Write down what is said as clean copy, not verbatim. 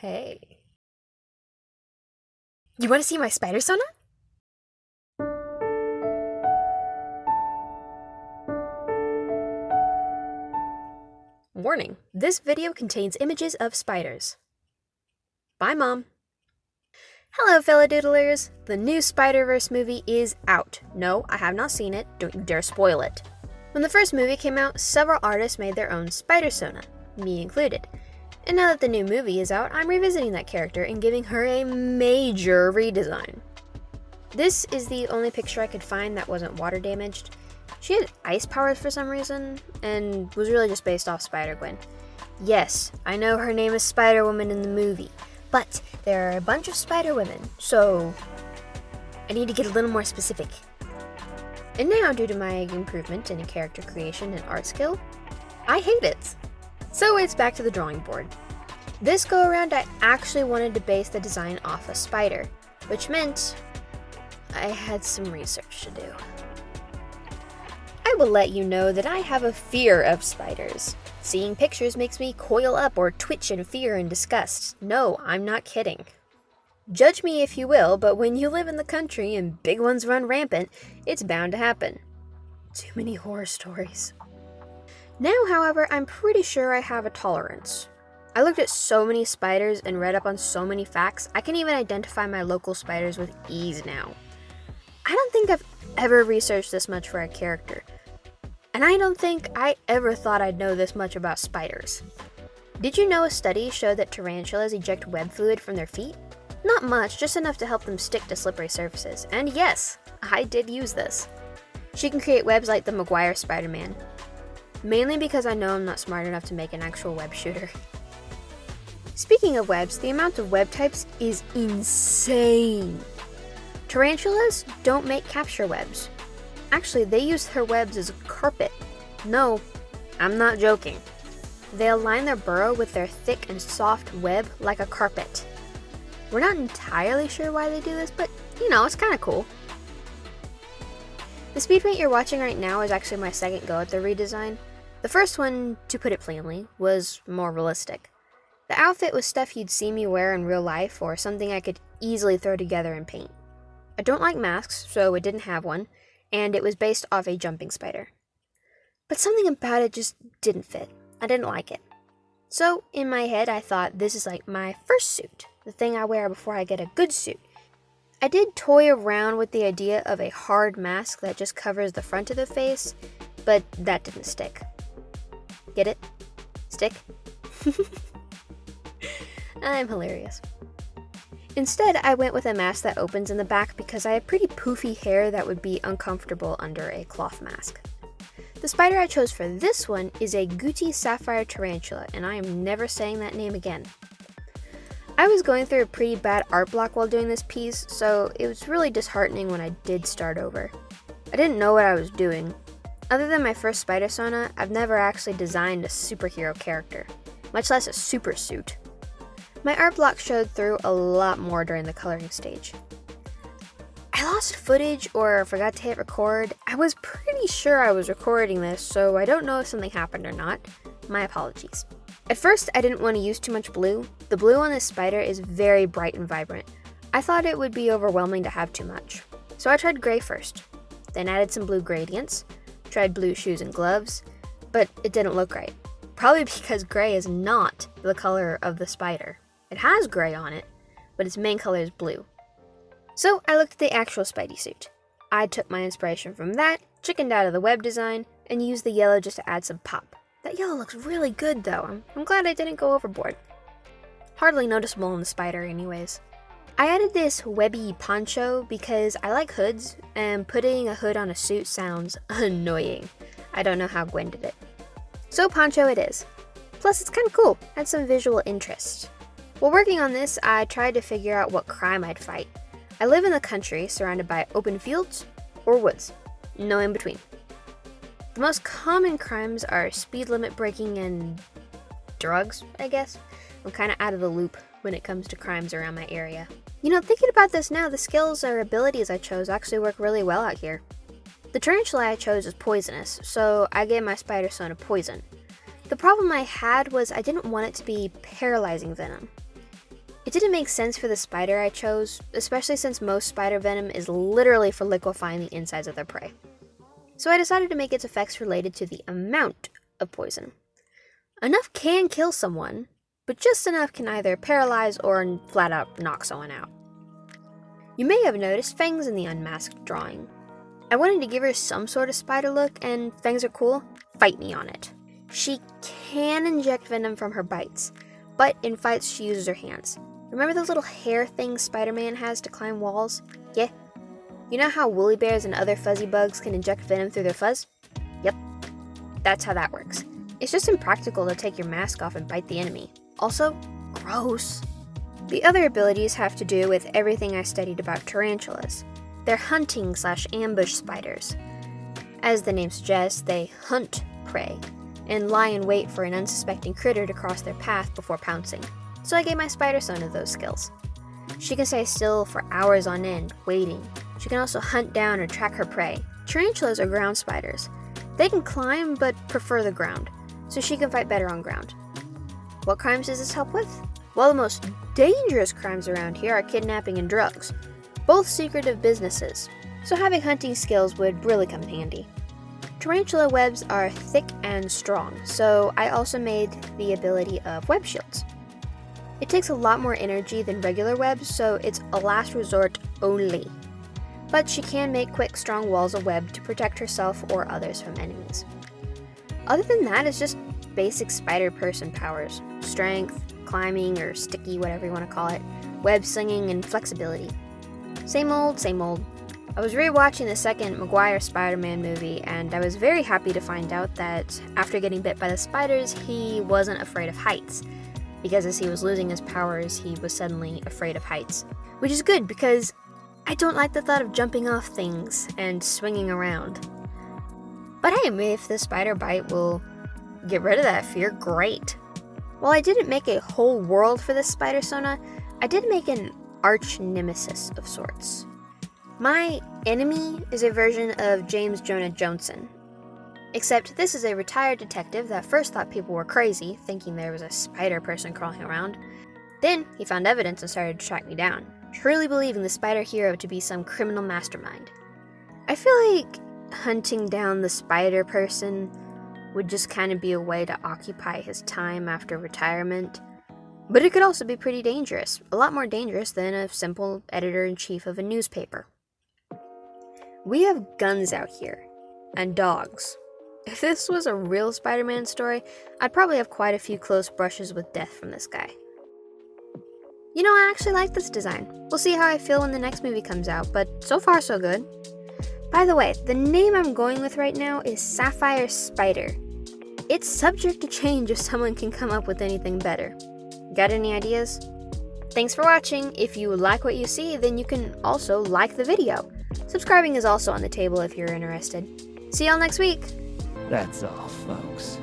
Hey. You want to see my Spidersona? Warning, this video contains images of spiders. Bye, Mom. Hello, fellow doodlers. The new Spider-Verse movie is out. No, I have not seen it. Don't you dare spoil it. When the first movie came out, several artists made their own Spidersona, me included. And now that the new movie is out, I'm revisiting that character and giving her a major redesign. This is the only picture I could find that wasn't water damaged. She had ice powers for some reason, and was really just based off Spider-Gwen. Yes, I know her name is Spider-Woman in the movie, but there are a bunch of Spider-Women, so I need to get a little more specific. And now, due to my improvement in character creation and art skill, I hate it. So it's back to the drawing board. This go around, I actually wanted to base the design off a spider, which meant I had some research to do. I will let you know that I have a fear of spiders. Seeing pictures makes me coil up or twitch in fear and disgust. No, I'm not kidding. Judge me if you will, but when you live in the country and big ones run rampant, it's bound to happen. Too many horror stories. Now, however, I'm pretty sure I have a tolerance. I looked at so many spiders and read up on so many facts, I can even identify my local spiders with ease now. I don't think I've ever researched this much for a character. And I don't think I ever thought I'd know this much about spiders. Did you know a study showed that tarantulas eject web fluid from their feet? Not much, just enough to help them stick to slippery surfaces. And yes, I did use this. She can create webs like the Maguire Spider-Man. Mainly because I know I'm not smart enough to make an actual web shooter. Speaking of webs, the amount of web types is insane. Tarantulas don't make capture webs. Actually, they use their webs as a carpet. No, I'm not joking. They'll line their burrow with their thick and soft web like a carpet. We're not entirely sure why they do this, but it's kind of cool. The speed paint you're watching right now is actually my second go at the redesign. The first one, to put it plainly, was more realistic. The outfit was stuff you'd see me wear in real life or something I could easily throw together and paint. I don't like masks, so it didn't have one, and it was based off a jumping spider. But something about it just didn't fit. I didn't like it. So, in my head, I thought this is like my first suit, the thing I wear before I get a good suit. I did toy around with the idea of a hard mask that just covers the front of the face, but that didn't stick. Get it? Stick? I'm hilarious. Instead, I went with a mask that opens in the back because I have pretty poofy hair that would be uncomfortable under a cloth mask. The spider I chose for this one is a Gucci Sapphire Tarantula, and I am never saying that name again. I was going through a pretty bad art block while doing this piece, so it was really disheartening when I did start over. I didn't know what I was doing. Other than my first Spidersona, I've never actually designed a superhero character, much less a super suit. My art block showed through a lot more during the coloring stage. I lost footage or forgot to hit record. I was pretty sure I was recording this, so I don't know if something happened or not. My apologies. At first, I didn't want to use too much blue. The blue on this spider is very bright and vibrant. I thought it would be overwhelming to have too much. So I tried gray first, then added some blue gradients, tried blue shoes and gloves, but it didn't look right. Probably because gray is not the color of the spider. It has gray on it, but its main color is blue. So I looked at the actual Spidey suit. I took my inspiration from that, chickened out of the web design, and used the yellow just to add some pop. That yellow looks really good though. I'm glad I didn't go overboard. Hardly noticeable in the spider anyways. I added this webby poncho because I like hoods, and putting a hood on a suit sounds annoying. I don't know how Gwen did it. So poncho it is. Plus it's kind of cool, had some visual interest. While working on this, I tried to figure out what crime I'd fight. I live in the country, surrounded by open fields or woods. No in between. The most common crimes are speed limit breaking and drugs, I guess. I'm kind of out of the loop when it comes to crimes around my area. Thinking about this now, the skills or abilities I chose actually work really well out here. The tarantula I chose is poisonous, so I gave my Spidersona poison. The problem I had was I didn't want it to be paralyzing venom. It didn't make sense for the spider I chose, especially since most spider venom is literally for liquefying the insides of their prey. So I decided to make its effects related to the amount of poison. Enough can kill someone, but just enough can either paralyze or flat out knock someone out. You may have noticed fangs in the unmasked drawing. I wanted to give her some sort of spider look, and fangs are cool. Fight me on it. She can inject venom from her bites, but in fights she uses her hands. Remember those little hair things Spider-Man has to climb walls? Yeah. You know how woolly bears and other fuzzy bugs can inject venom through their fuzz? Yep. That's how that works. It's just impractical to take your mask off and bite the enemy. Also, gross. The other abilities have to do with everything I studied about tarantulas. They're hunting/ambush spiders. As the name suggests, they hunt prey and lie in wait for an unsuspecting critter to cross their path before pouncing. So I gave my Spidersona those skills. She can stay still for hours on end, waiting. She can also hunt down or track her prey. Tarantulas are ground spiders. They can climb but prefer the ground, so she can fight better on ground. What crimes does this help with? Well, the most dangerous crimes around here are kidnapping and drugs, both secretive businesses, so having hunting skills would really come in handy. Tarantula webs are thick and strong, so I also made the ability of web shields. It takes a lot more energy than regular webs, so it's a last resort only. But she can make quick, strong walls of web to protect herself or others from enemies. Other than that, it's just basic spider person powers. Strength, climbing, or sticky, whatever you want to call it, web slinging, and flexibility. Same old, same old. I was rewatching the second Maguire Spider-Man movie, and I was very happy to find out that after getting bit by the spiders, he wasn't afraid of heights. Because as he was losing his powers, he was suddenly afraid of heights. Which is good, because I don't like the thought of jumping off things and swinging around. But hey, if the spider bite will get rid of that fear, great. While I didn't make a whole world for this Spidersona, I did make an arch nemesis of sorts. My enemy is a version of James Jonah Jameson. Except this is a retired detective that first thought people were crazy, thinking there was a spider person crawling around. Then he found evidence and started to track me down, truly believing the spider hero to be some criminal mastermind. I feel like hunting down the spider person would just kind of be a way to occupy his time after retirement. But it could also be pretty dangerous, a lot more dangerous than a simple editor-in-chief of a newspaper. We have guns out here, and dogs. If this was a real Spider-Man story, I'd probably have quite a few close brushes with death from this guy. You know, I actually like this design. We'll see how I feel when the next movie comes out, but so far so good. By the way, the name I'm going with right now is Sapphire Spider. It's subject to change if someone can come up with anything better. Got any ideas? Thanks for watching. If you like what you see, then you can also like the video. Subscribing is also on the table if you're interested. See y'all next week! That's all, folks.